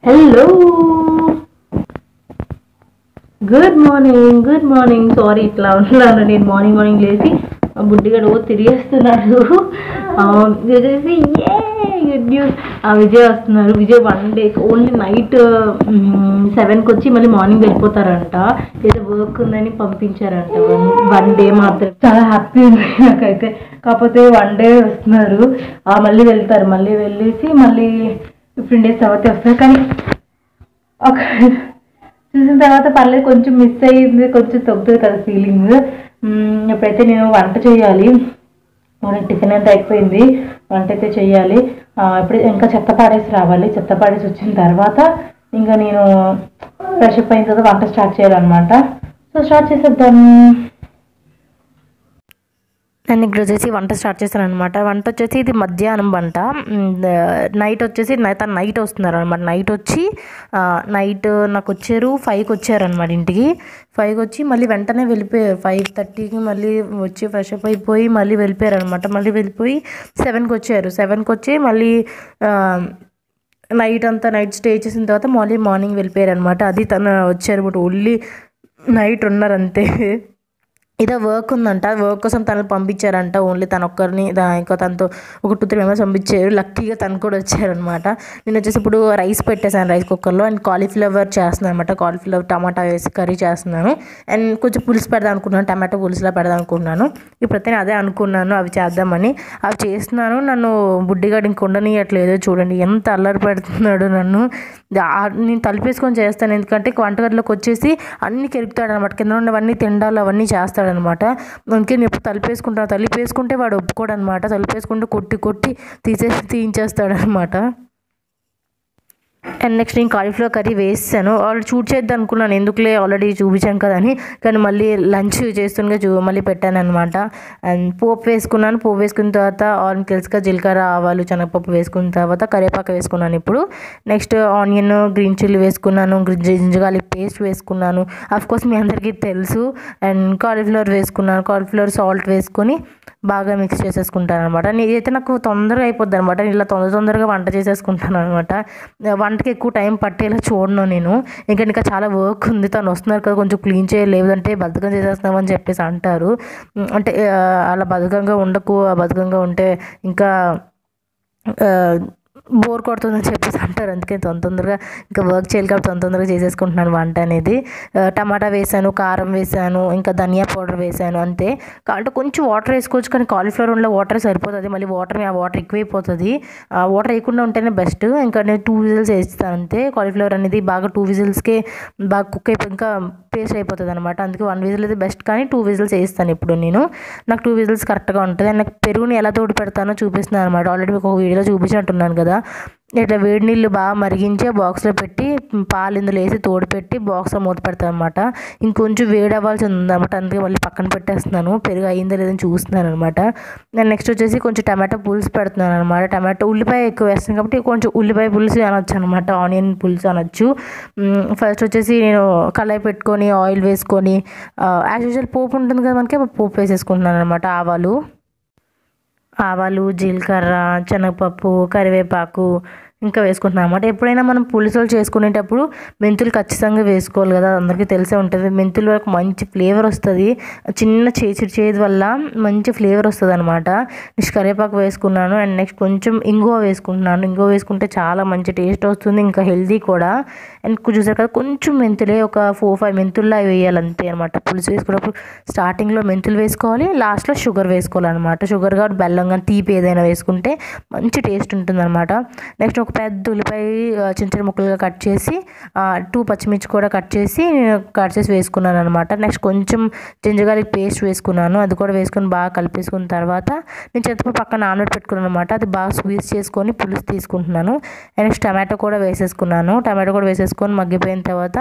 Hello. Good morning. Sorry, ఇట్లా ఉన్నాను నేను మార్నింగ్ లేచి బుడ్డిగాడు తిరిగేస్తున్నాడు. వచ్చేసి గుడ్ న్యూస్, విజయ్ వస్తున్నారు. విజయ్ 1 డే ఓన్లీ నైట్ 7కి వచ్చి మళ్ళీ మార్నింగ్ వెళ్ళిపోతారంట. ఏదో వర్క్ ఉందని పంపించారంట. 1 డే మాత్రం. చాలా హ్యాపీ ఉంది నాకైతే. కాకపోతే 1 డే వస్తున్నారు, మళ్ళీ వెళ్తారు. మళ్ళీ వెళ్ళేసి మళ్ళీ 15 days తర్వాత వస్తారు. కానీ ఒక చూసిన తర్వాత పర్లేదు, కొంచెం మిస్ అయ్యింది, కొంచెం తగ్గుతుంది కదా ఫీలింగ్. ఇప్పుడైతే నేను వంట చేయాలి. టిఫిన్ అంతా అయిపోయింది, వంట అయితే చేయాలి. ఇప్పుడు ఇంకా చెత్త పాడేసి రావాలి. చెత్త పాడేసి వచ్చిన తర్వాత ఇంకా నేను ఫ్రెష్ అప్ అయిన తర్వాత వంట స్టార్ట్ చేయాలన్నమాట. సో స్టార్ట్ చేసేద్దాం. నేను ఇక్కడ వచ్చేసి వంట స్టార్ట్ చేశాను అనమాట. వంట వచ్చేసి ఇది మధ్యాహ్నం వంట. నైట్ వచ్చేసి తను నైట్ వస్తున్నారు అనమాట. నైట్ నాకు వచ్చారు 5కి వచ్చారనమాట. ఇంటికి 5కి వచ్చి మళ్ళీ వెంటనే వెళ్ళిపోయారు. 5:30కి మళ్ళీ వచ్చి ఫ్రెష్ అప్ అయిపోయి మళ్ళీ వెళ్ళిపోయారు అనమాట. మళ్ళీ వెళ్ళిపోయి 7కి వచ్చారు. 7కి వచ్చి మళ్ళీ నైట్ స్టే చేసిన తర్వాత మళ్ళీ మార్నింగ్ వెళ్ళిపోయారు అనమాట. అది తను వచ్చారు, బట్ ఓన్లీ నైట్ ఉన్నారు అంతే. ఏదో వర్క్ ఉందంట, వర్క్ కోసం తనని పంపించారంట. ఓన్లీ తన ఒక్కరిని, ఇంకా తనతో ఒక 2-3 మెంబర్స్ పంపించారు. లక్కీగా తను కూడా వచ్చారనమాట. నేను వచ్చేసి ఇప్పుడు రైస్ పెట్టేశాను రైస్ కుక్కర్లో. అండ్ కాలీఫ్లవర్ చేస్తున్నాను అనమాట. కాలీఫ్లవర్ టమాటా వేసి కర్రీ చేస్తున్నాను. అండ్ కొంచెం పులుసు పెడదాం అనుకున్నాను, టమాటో పులుసులా పెడదాం అనుకున్నాను. ఇప్పుడైతే నేను అదే అనుకున్నాను, అవి చేద్దామని. అవి చేస్తున్నాను. నన్ను బుడ్డిగాడు ఇంక ఉండనియట్లేదు. చూడండి ఎంత అల్లరి పెడుతున్నాడు నన్ను. నేను తలిపేసుకొని చేస్తాను, ఎందుకంటే వంటగదిలోకి వచ్చేసి అన్నీ కెలుపుతాడు అనమాట. కింద ఉన్నవన్నీ తిండాలు అవన్నీ చేస్తాడనమాట. అందుకే నేను ఎప్పుడు తలిపేసుకుంటే వాడు ఒప్పుకోడు అనమాట. తలిపేసుకుంటే కొట్టి తీయించేస్తాడనమాట. అండ్ నెక్స్ట్ నేను కాలీఫ్లవర్ కర్రీ వేసాను. ఆల్రెడీ షూట్ చేద్దాం అనుకున్నాను, ఎందుకులే ఆల్రెడీ చూపించాను కదా అని. కానీ మళ్ళీ లంచ్ చేస్తుండగా మళ్ళీ పెట్టాను అనమాట. అండ్ పోపు వేసుకున్న తర్వాత తెలుసుగా జీలకర్ర, ఆవాలు, శనగపప్పు వేసుకున్న తర్వాత కరివేపాకు వేసుకున్నాను. ఇప్పుడు నెక్స్ట్ ఆనియన్, గ్రీన్ చిల్లీ వేసుకున్నాను. జింజర్ పేస్ట్ వేసుకున్నాను. అఫ్కోర్స్ మీ అందరికీ తెలుసు. అండ్ కాలీఫ్లవర్ వేసుకున్నాను. కాలీఫ్లవర్ సాల్ట్ వేసుకొని బాగా మిక్స్ చేసేసుకుంటాను అనమాట. నేనైతే నాకు తొందరగా అయిపోద్ది అనమాట. నేను ఇలా తొందరగా వంట చేసేసుకుంటాను అనమాట. వంటకి ఎక్కువ టైం పట్టేలా చూడను నేను. ఇంకా చాలా వర్క్ ఉంది. తను వస్తున్నారు కదా, కొంచెం క్లీన్ చేయాలి, లేదంటే బద్ధకం చేసేస్తున్నామని చెప్పేసి అంటారు. అంటే అలా బద్ధకంగా ఉంటే ఇంకా బోర్ కొడుతుందని చెప్పేసి అంటారు. అందుకే తొందరగా ఇంకా వర్క్ చేయాలి కాబట్టి తొందరగా చేసేసుకుంటున్నాను వంట అనేది. టమాటా వేసాను, కారం వేసాను, ఇంకా ధనియా పౌడర్ వేసాను అంతే. అంటే కొంచెం వాటర్ వేసుకోవచ్చు, కానీ కాలీఫ్లవర్ ఉన్న వాటర్ సరిపోతుంది. మళ్ళీ ఆ వాటర్ ఎక్కువైపోతుంది. వాటర్ వేయకుండా ఉంటేనే బెస్ట్. ఇంకా నేను 2 విజిల్స్ వేస్తాను అంతే. కాలీఫ్లవర్ అనేది బాగా 2 విజిల్స్కే బాగా కుక్ అయిపోయి ఇంకా పేస్ట్ అయిపోతుంది అనమాట. అందుకే 1 విజిల్ అయితే బెస్ట్, కానీ 2 విజిల్స్ వేస్తాను ఇప్పుడు నేను. నాకు 2 విజిల్స్ కరెక్ట్గా ఉంటుంది. అండ్ నాకు పెరుగుని ఎలా తోడు పెడతానో చూపిస్తున్నాను అనమాట. ఆల్రెడీ మీకు ఒక వీడియోలో చూపించినట్టున్నాను కదా. ఇట్లా వేడి నీళ్ళు బాగా మరిగించి బాక్స్లో పెట్టి పాలు ఇందులో వేసి తోడు పెట్టి బాక్స్లో మూత పెడతాను అనమాట. ఇంకొంచెం వేడి అవ్వాల్సి ఉందన్నమాట. అందుకే మళ్ళీ పక్కన పెట్టేస్తున్నాను. పెరుగు అయిందో లేదని చూస్తున్నాను అనమాట. నేను నెక్స్ట్ వచ్చేసి కొంచెం టమాటో పులుసు పెడుతున్నాను అనమాట. ఉల్లిపాయ ఎక్కువ వేస్తాను కాబట్టి కొంచెం ఉల్లిపాయ పులుసు అనొచ్చు అనమాట, ఆనియన్ పులుసు అనొచ్చు. ఫస్ట్ వచ్చేసి నేను కళాయి పెట్టుకొని ఆయిల్ వేసుకొని యాజ్ యూజువల్ పోపు ఉంటుంది కదా మనకి, పోపు వేసేసుకుంటున్నాను అనమాట. ఆవాలు, జీలకర్ర, శనగపప్పు, కరివేపాకు ఇంకా వేసుకుంటున్నాం అన్నమాట. ఎప్పుడైనా మనం పులుసులు చేసుకునేటప్పుడు మెంతులు ఖచ్చితంగా వేసుకోవాలి కదా, అందరికీ తెలిసే ఉంటుంది. మెంతుల వరకు మంచి ఫ్లేవర్ వస్తుంది. చిన్న చేదు వల్ల మంచి ఫ్లేవర్ వస్తుంది అనమాట. నెక్స్ట్ కరివేపాకు వేసుకున్నాను. అండ్ నెక్స్ట్ కొంచెం ఇంగువ వేసుకుంటున్నాను. ఇంగువ వేసుకుంటే చాలా మంచి టేస్ట్ వస్తుంది, ఇంకా హెల్దీ కూడా. అండ్ చూసారు కదా, కొంచెం మెంతులే ఒక 4-5 మెంతుల్లా వేయాలి అంతే అనమాట. పులుసు వేసుకున్నప్పుడు స్టార్టింగ్లో మెంతులు వేసుకోవాలి, లాస్ట్లో షుగర్ వేసుకోవాలన్నమాట. షుగర్ కానీ బెల్లం కానీ తీపి ఏదైనా వేసుకుంటే మంచి టేస్ట్ ఉంటుంది అనమాట. నెక్స్ట్ ఒక పెద్ద ఉల్లిపాయ చిన్న ముక్కలుగా కట్ చేసి 2 పచ్చిమిర్చి కూడా కట్ చేసి వేసుకున్నాను అనమాట. నెక్స్ట్ కొంచెం జింజర్ పేస్ట్ వేసుకున్నాను. అది కూడా వేసుకొని బాగా కలిపేసుకున్న తర్వాత నేను చింతపండు పక్కన నానబెట్టి పెట్టుకున్నాను అనమాట. అది బాగా స్క్వీజ్ చేసుకొని పులుసు తీసుకుంటున్నాను. నెక్స్ట్ టమాటో కూడా వేసేసుకొని మగ్గిపోయిన తర్వాత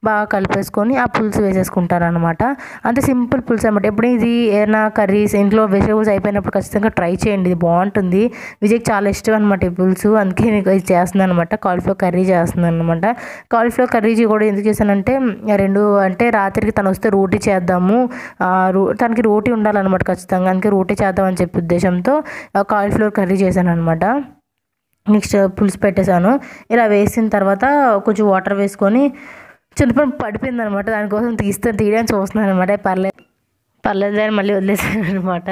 బాగా కలిపేసుకొని ఆ పులుసు వేసేసుకుంటాను అనమాట. అంతే సింపుల్ పులుసు అనమాట. ఎప్పుడు ఇది ఏదైనా కర్రీస్ ఇంట్లో వెజిటేబుల్స్ అయిపోయినప్పుడు ఖచ్చితంగా ట్రై చేయండి, ఇది బాగుంటుంది. విజయ్కి చాలా ఇష్టం అనమాట ఈ పులుసు, అందుకే నేను ఇది చేస్తున్నాను అనమాట. కాలీఫ్లవర్ కర్రీ చేస్తున్నాను అనమాట. కాలీఫ్లవర్ కర్రీ కూడా ఎందుకు చేశానంటే అంటే రాత్రికి తను వస్తే రోటీ చేద్దాము, తనకి రోటీ ఉండాలన్నమాట ఖచ్చితంగా. అందుకే రోటీ చేద్దామని చెప్పే ఉద్దేశంతో కాలీఫ్లవర్ కర్రీ చేశాను అనమాట. నెక్స్ట్ పులుసు పెట్టేశాను. ఇలా వేసిన తర్వాత కొంచెం వాటర్ వేసుకొని చింతపండు పడిపోయింది అనమాట. దానికోసం తీయడానికి చూస్తున్నాను అనమాట. పర్లేదు అని మళ్ళీ వదిలేసాను అనమాట.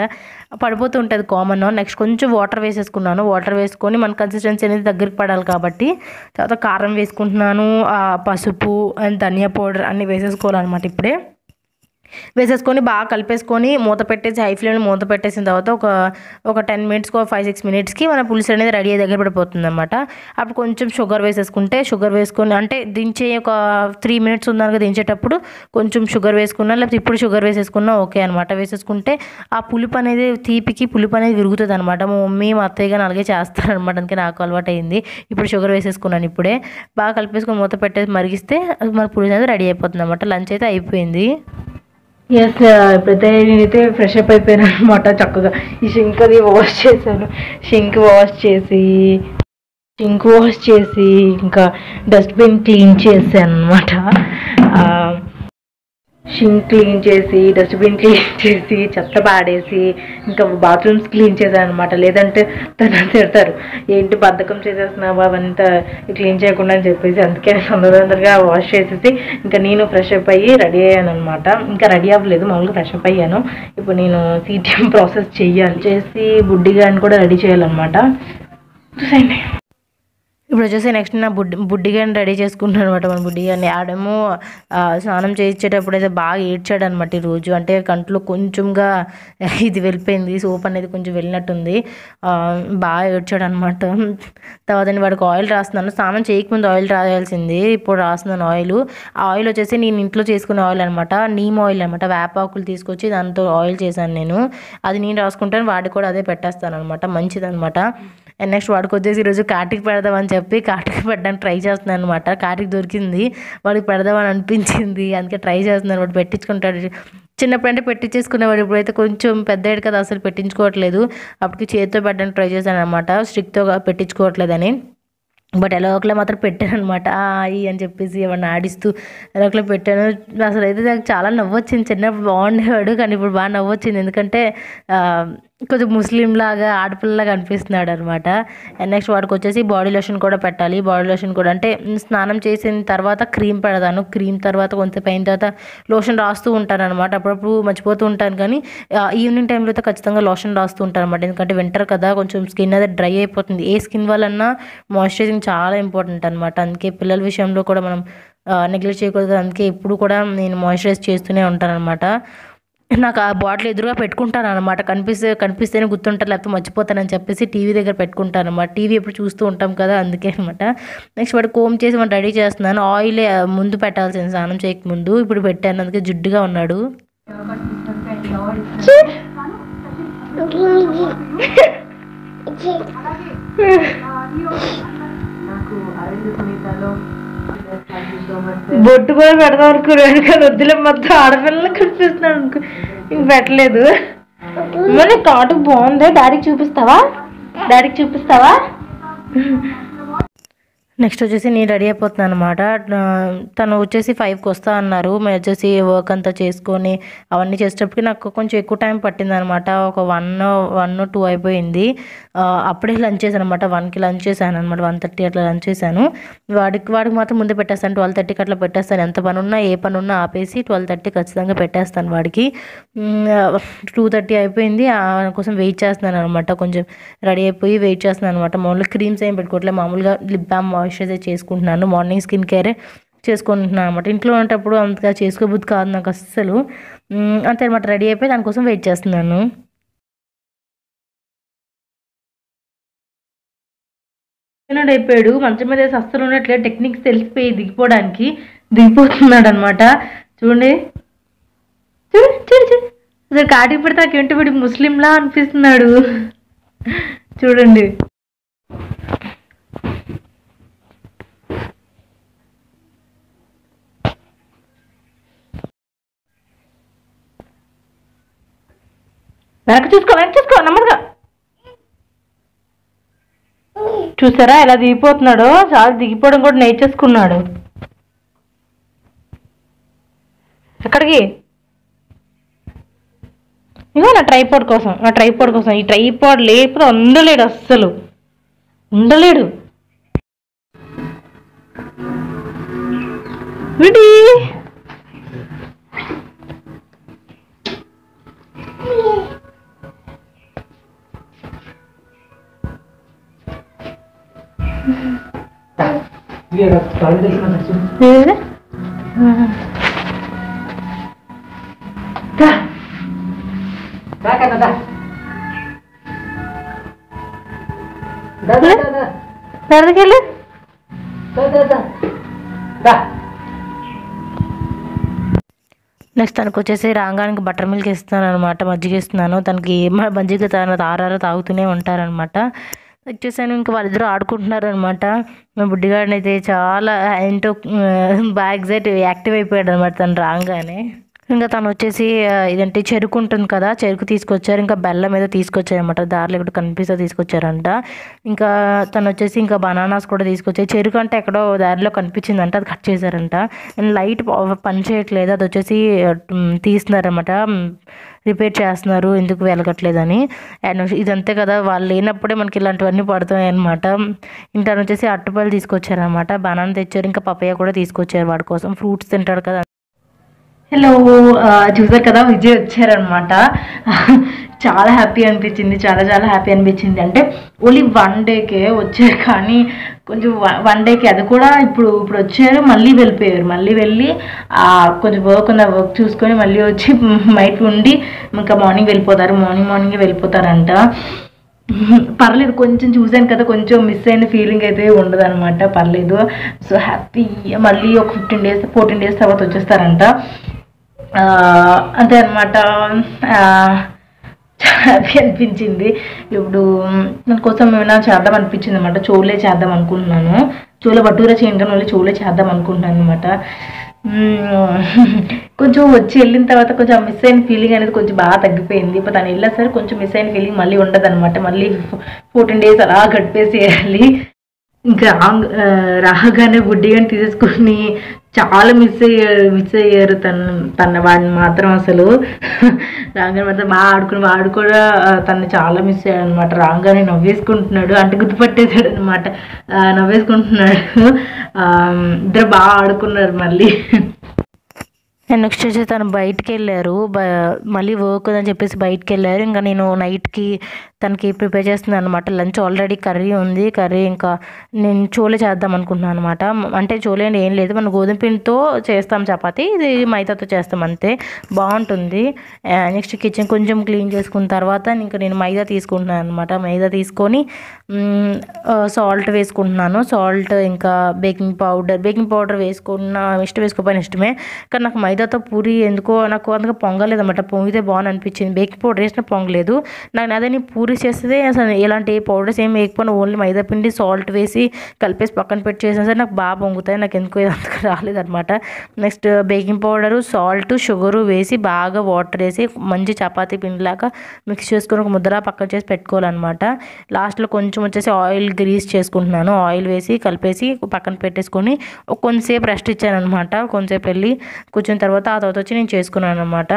పడిపోతూ ఉంటుంది కామన్. నెక్స్ట్ కొంచెం వాటర్ వేసేసుకున్నాను. వాటర్ వేసుకొని మన కన్సిస్టెన్సీ అనేది దగ్గరికి పడాలి కాబట్టి తర్వాత కారం వేసుకుంటున్నాను, పసుపు అండ్ ధనియా పౌడర్ అన్నీ వేసేసుకోవాలన్నమాట. ఇప్పుడే వేసేసుకొని బాగా కలిపేసుకొని మూత పెట్టేసి హై ఫ్లేమ్లో మూత పెట్టేసిన తర్వాత ఒక 10 మినిట్స్కి 5-6 మినిట్స్కి మన పులుసు అనేది రెడీ అయ్యే దగ్గర పడిపోతుంది అనమాట. అప్పుడు కొంచెం షుగర్ వేసుకొని అంటే దించే ఒక 3 మినిట్స్ ఉందనుక దించేటప్పుడు కొంచెం షుగర్ వేసుకున్నా, లేకపోతే ఇప్పుడు షుగర్ వేసేసుకున్నా ఓకే అనమాట. వేసేసుకుంటే ఆ పులుపు అనేది పులుపు అనేది విరుగుతుంది అనమాట. మా మమ్మీ మా అత్తయ్య కానీ అలాగే చేస్తారనమాట. అందుకే నాకు అలవాటు అయింది. ఇప్పుడు షుగర్ వేసేసుకున్నాను. ఇప్పుడే బాగా కలిపేసుకొని మూత పెట్టేసి మరిగిస్తే మన పులుసు అనేది రెడీ అయిపోతుంది అనమాట. లంచ్ అయితే అయిపోయింది. ఎస్, ఇప్పుడైతే నేనైతే ఫ్రెష్ అప్ అయిపోయాను అనమాట. చక్కగా ఈ షింక్ అది వాష్ చేశాను. షింక్ వాష్ చేసి ఇంకా డస్ట్బిన్ క్లీన్ చేశాను అనమాట. షింక్ క్లీన్ చేసి, డస్ట్బిన్ క్లీన్ చేసి, చెత్త పాడేసి, ఇంకా బాత్రూమ్స్ క్లీన్ చేశాను అనమాట. లేదంటే తను తిడతారు, ఏంటి బద్ధకం చేసేస్తున్నావా అవంతా క్లీన్ చేయకుండా అని చెప్పేసి. అందుకే తొందరగా వాష్ చేసేసి ఇంకా నేను ఫ్రెష్ అప్ అయ్యి రెడీ అయ్యాను అనమాట. ఇంకా రెడీ అవ్వలేదు, మామూలుగా ఫ్రెష్ అప్ అయ్యాను. ఇప్పుడు నేను సీటీఎం ప్రాసెస్ చేసి బుడ్డిగాని కూడా రెడీ చేయాలన్నమాట. చూసేయండి. ఇప్పుడు వచ్చేసి నెక్స్ట్ నా బుడ్డిగాని రెడీ చేసుకుంటాను అనమాట. మన బుడ్డిగాని ఆడేమో స్నానం చేయించేటప్పుడు అయితే బాగా ఏడ్చాడు అనమాట ఈరోజు. అంటే కంట్లో కొంచెంగా ఇది వెళ్ళిపోయింది, సోప్ అనేది కొంచెం వెళ్ళినట్టుంది. బాగా ఏడ్చాడు అనమాట. తర్వాత నేను వాడికి ఆయిల్ రాస్తున్నాను. స్నానం చేయకముందు ఆయిల్ రాయాల్సింది, ఇప్పుడు రాస్తున్నాను ఆయిల్. ఆ ఆయిల్ వచ్చేసి నేను ఇంట్లో చేసుకునే ఆయిల్ అనమాట. నీమ్ ఆయిల్ అనమాట. వేపాకులు తీసుకొచ్చి దాంతో ఆయిల్ చేశాను నేను. అది నేను రాసుకుంటాను, వాడికి కూడా అదే పెట్టేస్తాను అనమాట. మంచిదనమాట. అండ్ నెక్స్ట్ వాడికి వచ్చేసి ఈరోజు కాటికి పెడదామని చెప్పి కాటికి పెట్టడానికి ట్రై చేస్తున్నాను అనమాట. కాటికి దొరికింది, వాడికి పెడదామని అనిపించింది, అందుకే ట్రై చేస్తున్నాను. వాడు పెట్టించుకుంటాడు. చిన్నప్పుడు అంటే పెట్టించేసుకునేవాడు, ఇప్పుడైతే కొంచెం పెద్దయ్యాడు కదా, అసలు పెట్టించుకోవట్లేదు. అప్పటికి చేతితో పెట్టడానికి ట్రై చేశాను అనమాట, స్టిక్తో పెట్టించుకోవట్లేదని. బట్ ఎలా ఒకలా మాత్రం పెట్టాను అనమాట. అయ్యి అని చెప్పేసి ఏమన్నా ఆడిస్తూ ఎలా ఒకలా పెట్టాను. అసలు అయితే నాకు చాలా నవ్వొచ్చింది. చిన్నప్పుడు బాగుండేవాడు, కానీ ఇప్పుడు బాగా నవ్వొచ్చింది. ఎందుకంటే కొంచెం ముస్లిం లాగా ఆడపిల్లలాగా అనిపిస్తున్నాడు అనమాట. అండ్ నెక్స్ట్ వాడికి వచ్చేసి బాడీ లోషన్ కూడా పెట్టాలి. బాడీ లోషన్ కూడా అంటే స్నానం చేసిన తర్వాత క్రీమ్ పెడతాను. క్రీమ్ తర్వాత కొంచెం అయిన తర్వాత లోషన్ రాస్తూ ఉంటాను అనమాట. అప్పుడప్పుడు మర్చిపోతూ ఉంటాను, కానీ ఈవినింగ్ టైంలో అయితే ఖచ్చితంగా లోషన్ రాస్తూ ఉంటాను అనమాట. ఎందుకంటే వింటర్ కదా, కొంచెం స్కిన్ అనేది డ్రై అయిపోతుంది. ఏ స్కిన్ వల్లన్నా మాయిశ్చరైజింగ్ చాలా ఇంపార్టెంట్ అనమాట. అందుకే పిల్లల విషయంలో కూడా మనం నెగ్లెక్ట్ చేయకూడదు. అందుకే ఎప్పుడు కూడా నేను మాయిశ్చరైజ్ చేస్తూనే ఉంటాను అనమాట. నాకు ఆ బాటిల్ ఎదురుగా పెట్టుకుంటాను అనమాట. కనిపిస్తేనే గుర్తుంటారు, లేకపోతే మర్చిపోతానని చెప్పేసి టీవీ దగ్గర పెట్టుకుంటాను అనమాట. టీవీ ఎప్పుడు చూస్తూ ఉంటాం కదా, అందుకే అనమాట. నెక్స్ట్ వాడు కోమ్ చేసి మనం రెడీ చేస్తున్నాను. ఆయిల్ ముందు పెట్టాల్సింది స్నానం చేయక ముందు, ఇప్పుడు పెట్టాను, అందుకే జిడ్డుగా ఉన్నాడు. బొట్టు కూడా పెడదాం అనుకున్నాను, కానీ వద్దులే, మొత్తం ఆడపిల్లలు కనిపిస్తున్నాడు అనుకో, ఇంక పెట్టలేదు. మరి కాటు బాగుంది, డాడీకి చూపిస్తావా? నెక్స్ట్ వచ్చేసి నేను రెడీ అయిపోతున్నాను అనమాట. తను వచ్చేసి 5కి వస్తా అన్నారు. మేము వచ్చేసి వర్క్ అంతా చేసుకొని అవన్నీ చేసేటప్పటికి నాకు కొంచెం ఎక్కువ టైం పట్టింది అనమాట. ఒక 1-2 అయిపోయింది. అప్పుడే లంచ్ చేశాను అనమాట. 1కి లంచ్ చేశాను అనమాట. 1:30 అట్లా లంచ్ చేశాను. వాడికి మాత్రం ముందే పెట్టేస్తాను. 12:30కి అట్లా పెట్టేస్తాను. ఎంత పని ఉన్నా ఏ పని ఉన్నా ఆపేసి 12:30 ఖచ్చితంగా పెట్టేస్తాను వాడికి. 2:30 అయిపోయింది. కోసం వెయిట్ చేస్తున్నాను అనమాట. కొంచెం రెడీ అయిపోయి వెయిట్ చేస్తున్నాను అనమాట. మామూలుగా క్రీమ్స్ ఏం పెట్టుకోవట్లేదు, మామూలుగా లిప్ బామ్ మాయిశ్చరైజర్ చేసుకుంటున్నాను. మార్నింగ్ స్కిన్ కేరే చేసుకుంటున్నాను అనమాట. ఇంట్లో ఉన్నప్పుడు అంతగా చేసుకోబుద్ధి కాదు నాకు అస్సలు. అంతే అనమాట. రెడీ అయిపోయి దానికోసం వెయిట్ చేస్తున్నాను. అయిపోయాడు, మంచం మీద వేసి అస్సలు ఉన్నట్లేదు. టెక్నిక్స్ తెలిసిపోయి దిగిపోతున్నాడు అనమాట. చూడండి అసలు కాటికి పెడితే నాకేంటి వీడు ముస్లింలా అనిపిస్తున్నాడు. చూడండి. వెనక్కి చూసుకో నెమ్మదిగా. చూసారా ఎలా దిగిపోతున్నాడో, చాలా దిగిపోవడం కూడా నేర్చేసుకున్నాడు. ఎక్కడికి? ఇగో నా ట్రైపాడ్ కోసం ఈ ట్రైపాడ్ లేకపోతే ఉండలేడు అస్సలు. ఉండలేడు. విడి ఎక్కడికెళ్ళి నెక్స్ట్ తనకు వచ్చేసి రాగానికి బటర్ మిల్క్ ఇస్తున్నాను అనమాట, మజ్జిగ ఇస్తున్నాను. తనకి మజ్జిగ ఆరారు తాగుతూనే ఉంటారనమాట. వచ్చేసాను, ఇంకా వాళ్ళిద్దరూ ఆడుకుంటున్నారు అనమాట. మా బుడ్డిగాడిని అయితే చాలా ఏంటో బాగా యాక్టివ్ అయిపోయాడు అనమాట తను రాగానే. ఇంకా తను వచ్చేసి ఇదంటే చెరుకు ఉంటుంది కదా, చెరుకు తీసుకొచ్చారు. ఇంకా బెల్లం మీద తీసుకొచ్చారనమాట, దారిలో ఇక్కడ కనిపిస్తే తీసుకొచ్చారంట. ఇంకా తను వచ్చేసి ఇంకా బనానాస్ కూడా తీసుకొచ్చారు. చెరుకు అంటే ఎక్కడో దారిలో కనిపించిందంట, అది కట్ చేశారంట. లైట్ పని చేయట్లేదు, అది వచ్చేసి తీస్తున్నారనమాట, రిపేర్ చేస్తున్నారు, ఎందుకు వెలగట్లేదని. అండ్ ఇదంతే కదా, వాళ్ళు లేనప్పుడే మనకి ఇలాంటివన్నీ పడుతున్నాయి అనమాట. ఇంకా తను వచ్చేసి అరటిపళ్ళు తీసుకొచ్చారనమాట, బనానా తెచ్చారు, ఇంకా పపయ్య కూడా తీసుకొచ్చారు వాడి కోసం, ఫ్రూట్స్ తింటాడు కదా. హలో, చూసారు కదా విజయ్ వచ్చారనమాట. చాలా హ్యాపీ అనిపించింది, చాలా చాలా హ్యాపీ అనిపించింది. అంటే ఓన్లీ 1 డేకే వచ్చారు, కానీ కొంచెం 1 డేకి అది కూడా ఇప్పుడు వచ్చారు, మళ్ళీ వెళ్ళిపోయారు. మళ్ళీ వెళ్ళి కొంచెం వర్క్ చూసుకొని మళ్ళీ వచ్చి నైట్ ఉండి ఇంకా మార్నింగ్ వెళ్ళిపోతారు. మార్నింగే వెళ్ళిపోతారంట. పర్లేదు, కొంచెం చూసాను కదా, కొంచెం మిస్ అయిన ఫీలింగ్ అయితే ఉండదు అనమాట, పర్లేదు. So happy. మళ్ళీ ఒక 14 డేస్ తర్వాత వచ్చేస్తారంట. అంతే అనమాట. హ్యాపీ అనిపించింది. ఇప్పుడు దానికోసం ఏమైనా చేద్దాం అనిపించింది అనమాట, చోలే చేద్దాం అనుకుంటున్నాను. చోలే భటూరా చేయను, మళ్ళీ చోలే చేద్దాం అనుకుంటున్నాను అనమాట. కొంచెం వచ్చి వెళ్ళిన తర్వాత కొంచెం మిస్ అయిన ఫీలింగ్ అనేది కొంచెం బాగా తగ్గిపోయింది. ఇప్పుడు తను వెళ్ళా సరే కొంచెం మిస్ అయిన ఫీలింగ్ మళ్ళీ ఉండదు అనమాట. మళ్ళీ 14 డేస్ అలా గడిపేసేయాలి. ఇంకా రాగానే బుడ్డిగాని తీసేసుకుని చాలా మిస్ అయ్యారు తన వాడిని మాత్రం. అసలు రాగానే మాత్రం వాడు కూడా తను చాలా మిస్ అయ్యాడు అనమాట. రాగానే నవ్వేసుకుంటున్నాడు, అంటే గుర్తుపట్టేశాడు అనమాట, నవ్వేసుకుంటున్నాడు. ఇద్దరు బాగా ఆడుకున్నారు మళ్ళీ. అండ్ నెక్స్ట్ వచ్చేసి తను బయటికి వెళ్ళారు, మళ్ళీ వర్క్ అని చెప్పేసి బయటికి వెళ్ళారు. ఇంకా నేను నైట్కి తనకి ప్రిపేర్ చేస్తున్నాను అనమాట. లంచ్ ఆల్రెడీ కర్రీ ఉంది, ఇంకా నేను చోలే చేద్దాం అనుకుంటున్నాను అనమాట. అంటే చోలే అంటే ఏం లేదు, మనం గోధుమ పిండితో చేస్తాం చపాతి, ఇది మైదాతో చేస్తాం అంతే, బాగుంటుంది. నెక్స్ట్ కిచెన్ కొంచెం క్లీన్ చేసుకున్న తర్వాత ఇంకా నేను మైదా తీసుకుంటున్నాను అనమాట. మైదా తీసుకొని సాల్ట్ వేసుకుంటున్నాను, సాల్ట్ ఇంకా బేకింగ్ పౌడర్ వేసుకున్న ఇష్టం, వేసుకోపోయిన ఇష్టమే, కానీ నాకు మైదాతో పూరి ఎందుకో నాకు అందులో పొంగలేదు అనమాట. పొంగితే బాగుంది అనిపించింది, బేకింగ్ పౌడర్ వేసిన పొంగలేదు నాకు. అదే పూరి చేస్తే అసలు ఎలాంటి పౌడర్స్ ఏం వేయకపోయినా ఓన్లీ మైదా పిండి సాల్ట్ వేసి కలిపేసి పక్కన పెట్టి చేసినా సరే నాకు బాగా పొంగుతాయి, నాకు ఎందుకో ఇదంతా రాలేదనమాట. Next baking powder, salt, sugar వేసి బాగా వాటర్ వేసి మంచి చపాతీ పిండిలాగా మిక్స్ చేసుకొని ఒక ముద్దలా పక్కన చేసి పెట్టుకోవాలన్నమాట. లాస్ట్లో కొంచెం వచ్చేసి ఆయిల్ గ్రీస్ చేసుకుంటున్నాను, ఆయిల్ వేసి కలిపేసి పక్కన పెట్టేసుకొని కొంచెంసేపు రెస్ట్ ఇచ్చాను అనమాట. కొంచెంసేపు వెళ్ళి కూర్చున్న తర్వాత ఆ తర్వాత వచ్చి నేను చేసుకున్నాను అనమాట.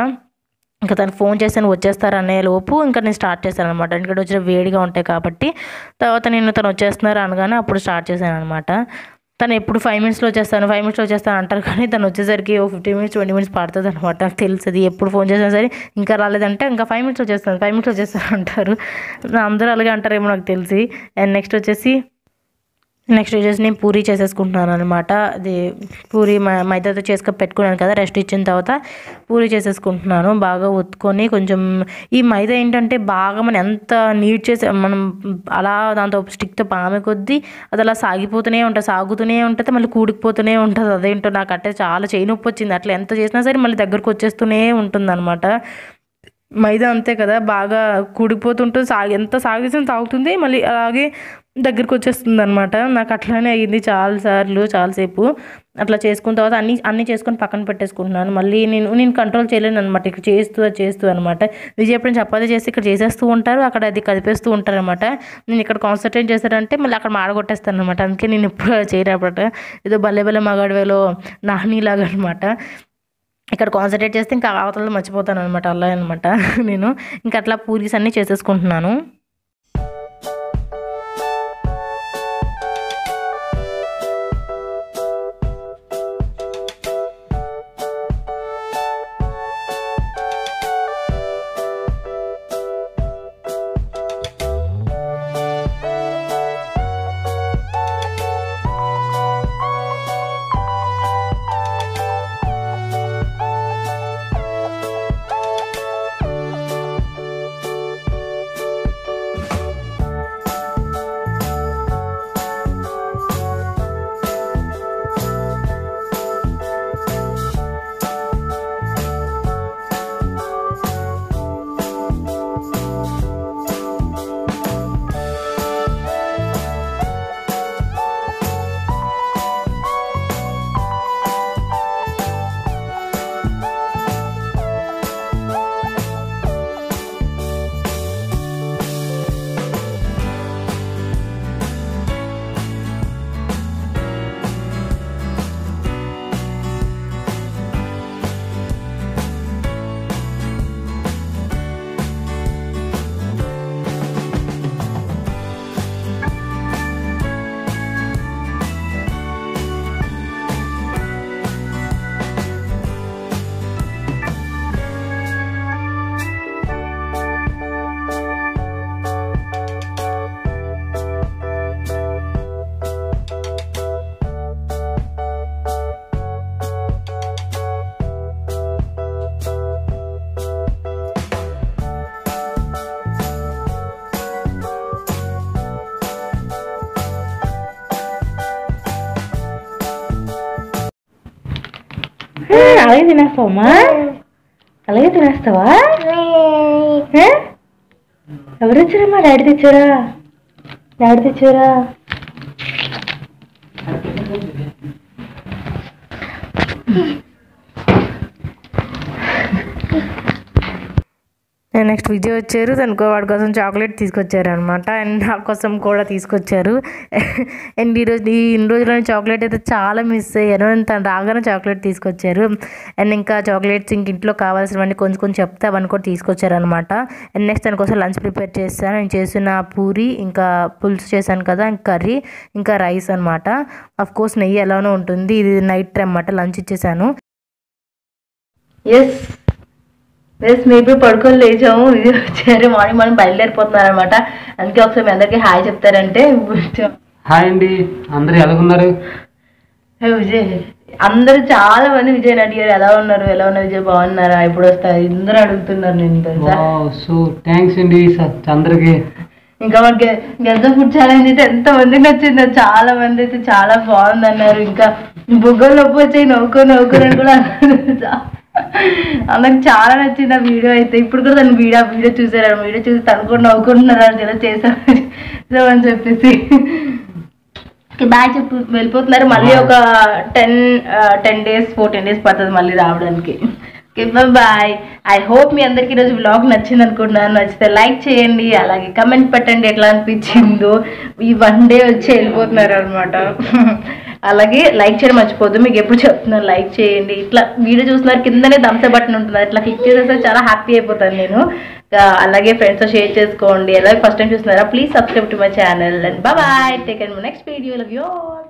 ఇంకా తనకు ఫోన్ చేశాను వచ్చేస్తారనే లోపు ఇంకా నేను స్టార్ట్ చేశాను అనమాట. ఎందుకంటే వచ్చిన వేడిగా ఉంటాయి కాబట్టి. తర్వాత తను వచ్చేస్తున్నారు అనగానే అప్పుడు స్టార్ట్ చేశాను అనమాట. తను ఎప్పుడు 5 మినిట్స్లో వచ్చేస్తాను అంటారు, కానీ తను వచ్చేసరికి 15 మినిట్స్ 20 మినిట్స్ పడుతుంది అనమాట. నాకు తెలుస్తుంది, ఎప్పుడు ఫోన్ చేసినా సరే ఇంకా రాలేదంటే ఇంకా 5 మినిట్స్లో వచ్చేస్తాను అంటారు. అందరూ అలాగే అంటారేమో నాకు తెలిసి. అండ్ నెక్స్ట్ వచ్చేసి నేను పూరీ చేసేసుకుంటున్నాను అనమాట. అది పూరీ మైదాతో చేసుకొని పెట్టుకున్నాను కదా, రెస్ట్ ఇచ్చిన తర్వాత పూరీ చేసేసుకుంటున్నాను. బాగా ఒత్తుకొని కొంచెం ఈ మైదా ఏంటంటే బాగా మనం ఎంత నీట్ చేసి మనం అలా దాంతో స్టిక్తో పామే కొద్దీ అది అలా సాగుతూనే ఉంటుంది, మళ్ళీ కూడికిపోతూనే ఉంటుంది. అదేంటో నాకు అంటే చాలా చేయి నొప్పి వచ్చింది. అట్లా ఎంత చేసినా సరే మళ్ళీ దగ్గరకు వచ్చేస్తూనే ఉంటుంది అనమాట. మైదా అంతే కదా, బాగా కూడిపోతుంటుంది, ఎంత సాగిసినా తాగుతుంది, మళ్ళీ అలాగే దగ్గరికి వచ్చేస్తుంది అనమాట. నాకు అట్లానే అయ్యింది చాలాసేపు. అట్లా చేసుకున్న తర్వాత అన్నీ చేసుకొని పక్కన పెట్టేసుకుంటున్నాను. మళ్ళీ నేను కంట్రోల్ చేయలేను అనమాట, ఇక్కడ చేస్తూ అనమాట. విజయ్ ఎప్పుడైనా చపాతీ చేసి ఇక్కడ చేసేస్తూ ఉంటారు, అక్కడ అది కదిపేస్తూ ఉంటారు అనమాట. నేను ఇక్కడ కాన్సన్ట్రేట్ చేశానంటే మళ్ళీ అక్కడ మాడగొట్టేస్తాను అనమాట. అందుకే నేను ఎప్పుడు చేయనమాట, ఏదో భలే మగాడివేలో నానీలాగా అనమాట. ఇక్కడ కాన్సన్ట్రేట్ చేస్తే ఇంకా అవతలలో మర్చిపోతాను అనమాట, అలా అనమాట. నేను ఇంకా అట్లా పూరీస్ అన్నీ చేసేసుకుంటున్నాను. అలాగే తినేస్తావమ్మా, అలాగే తినేస్తావా? ఎవరు తెచ్చారమ్మా? డాడీ తెచ్చారా? డాడీ తెచ్చారా? నెక్స్ట్ విజయ్ వచ్చారు, తనకు వాడి కోసం చాక్లెట్ తీసుకొచ్చారు అనమాట. అండ్ నా కోసం కూడా తీసుకొచ్చారు. అండ్ ఇన్ని రోజుల్లో చాక్లెట్ అయితే చాలా మిస్ అయ్యాను. తను రాగానే చాక్లెట్ తీసుకొచ్చారు. అండ్ ఇంకా చాక్లెట్స్ ఇంట్లో కావాల్సినవన్నీ కొంచెం కొంచెం చెప్తే అవన్నీ కూడా తీసుకొచ్చారు అనమాట. అండ్ నెక్స్ట్ తన కోసం లంచ్ ప్రిపేర్ చేస్తాను. నేను చేసిన పూరి, ఇంకా పులుసు చేశాను కదా, ఇంకా కర్రీ, ఇంకా రైస్ అనమాట. కోర్స్ నెయ్యి ఎలానో ఉంటుంది. ఇది నైట్ టైం అన్నమాట. లంచ్ ఇచ్చేసాను. మేబీ పడుకొని లేచాము. ఇది వచ్చారు మార్నింగ్ బయలుదేరిపోతున్నారు అనమాట. అందుకే ఒకసారి మీ అందరికీ హాయ్ చెప్తారంటే. హాయ్ అండి, అందరూ ఎలాగున్నారు? విజయ్ అందరూ చాలా మంది విజయ్ అడిగారు, ఎలా ఉన్నారు విజయ్, బాగున్నారా, ఎప్పుడు వస్తారు, అందరూ అడుగుతున్నారు. నేను తెలుసా. సో థ్యాంక్స్ అండి అందరికి. ఇంకా మనకి గెలుత ఫుడ్ ఛాలెంజ్ అయితే ఎంత మందికి నచ్చిందో. చాలా మంది అయితే చాలా బాగుంది అన్నారు. ఇంకా బుగ్గలు నొప్పి వచ్చాయి, నవ్వుకొని కూడా అన్నారు. అందరికి చాలా నచ్చింది ఆ వీడియో అయితే. ఇప్పుడు కూడా తను వీడియో చూసారు. వీడియో చూసి తను కూడా నవ్వుకుంటున్నారు, ఇలా చేసాం అని చెప్పేసి. బాయ్ చెప్పు, వెళ్ళిపోతున్నారు. మళ్ళీ ఒక 10 days 14 days పడుతుంది మళ్ళీ రావడానికి. బాయ్. ఐ హోప్ మీ అందరికి ఈరోజు వ్లాగ్ నచ్చింది అనుకుంటున్నాను. నచ్చితే లైక్ చేయండి, అలాగే కమెంట్ పెట్టండి ఎట్లా అనిపించిందో. ఈ 1 day వచ్చి వెళ్ళిపోతున్నారు అనమాట. అలాగే లైక్ చేయడం మర్చిపోద్దు. మీకు ఎప్పుడు చెప్తున్నాను లైక్ చేయండి. ఇట్లా వీడియో చూస్తున్నారు, కిందనే థమ్స్ అప్ బటన్ ఉంటుంది, ఇట్లా క్లిక్ చేసేస్తే చాలా హ్యాపీ అయిపోతాను నేను. అలాగే ఫ్రెండ్స్తో షేర్ చేసుకోండి. అలాగే ఫస్ట్ టైం చూస్తున్నారా, please subscribe to my channel. And bye, take care. Next video. Love you all.